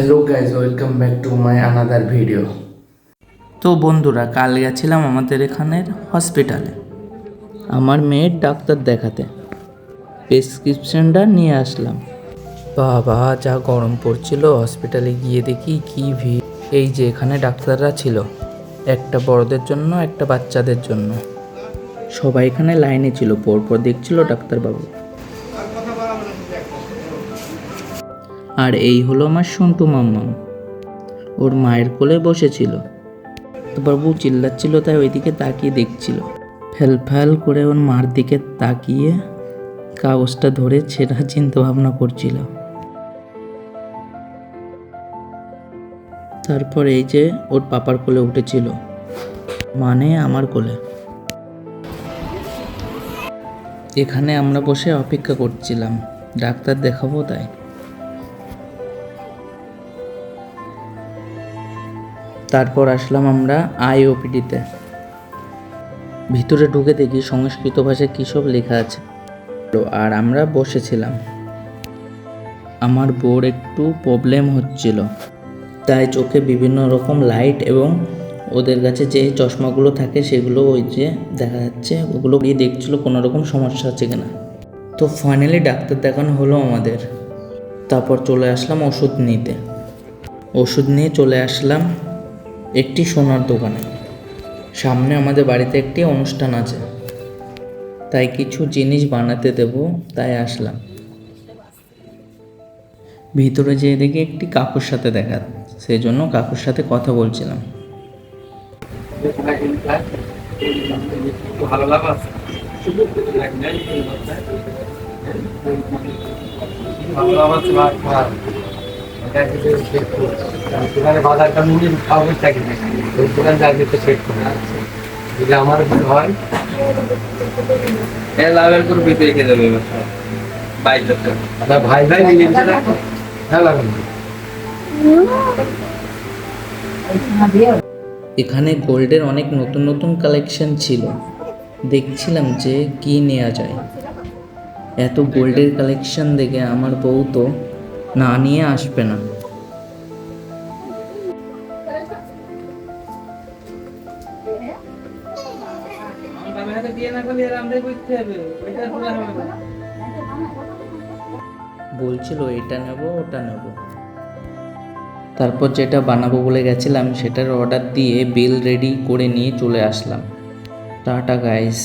Hello guys, welcome back to my another video. তো বন্ধুরা, কাল গেছিলাম আমাদের এখানের হসপিটালে আমার মেয়ের ডাক্তার দেখাতে। প্রেসক্রিপশনটা নিয়ে আসলাম। বাবা, যা গরম পড়ছিল, হসপিটালে গিয়ে দেখি কি ভিড়। এই যে এখানে ডাক্তাররা ছিল, একটা বড়দের জন্য একটা বাচ্চাদের জন্য। সবাই এখানে লাইনে ছিল, পরপর দেখছিল ডাক্তারবাবু। আর এই হলো আমার সন্টু মাম্মাম, ওর মায়ের কোলে বসেছিল। বাবু চিল্লাচ্ছিল, তাই ওইদিকে তাকিয়ে দেখছিল। ফ্যাল করে ওর মার দিকে তাকিয়ে কাগজটা ধরে ছেঁড়া চিন্তা ভাবনা করছিল। তারপর এই যে ওর পাপার কোলে উঠেছিল, মানে আমার কোলে। এখানে আমরা বসে অপেক্ষা করছিলাম, ডাক্তার দেখাবো তাই। তারপর আসলাম আমরা আইওপিডিতে। ভিতরে ঢুকে দেখি সংস্কৃত ভাষায় কী সব লেখা আছে, আর আমরা বসেছিলাম। আমার বোর একটু প্রবলেম হচ্ছিল, তাই চোখে বিভিন্ন রকম লাইট এবং ওদের কাছে যে চশমাগুলো থাকে সেগুলো ওই যে দেখা যাচ্ছে, ওগুলো গিয়ে দেখছিল কোনো রকম সমস্যা আছে কিনা। তো ফাইনালি ডাক্তার দেখানো হলো আমাদের। তারপর চলে আসলাম ওষুধ নিতে। ওষুধ নিয়ে চলে আসলাম একটি সোনার দোকানে। সামনে আমাদের বাড়িতে একটি অনুষ্ঠান আছে, তাই কিছু জিনিস বানাতে দেব, তাই আসলাম। ভিতরে যেয়ে দেখি একটি কাকুর সাথে দেখা, সেই জন্য কাকুর সাথে কথা বলছিলাম। আমার হয় লাভের করে ভিতরে খেয়ে যাবে ভাই ভাই এখানে গোল্ডের অনেক নতুন নতুন কালেকশন ছিল, দেখছিলাম যে কি নেওয়া যায়। এত গোল্ডের কালেকশন দেখে আমার বউ তো না নিয়ে আসবে না। বলছিল এটা নেব ওটা নেব। তারপর যেটা বানাবো বলে গেছিলাম সেটার অর্ডার দিয়ে বিল রেডি করে নিয়ে চলে আসলাম। Tata guys.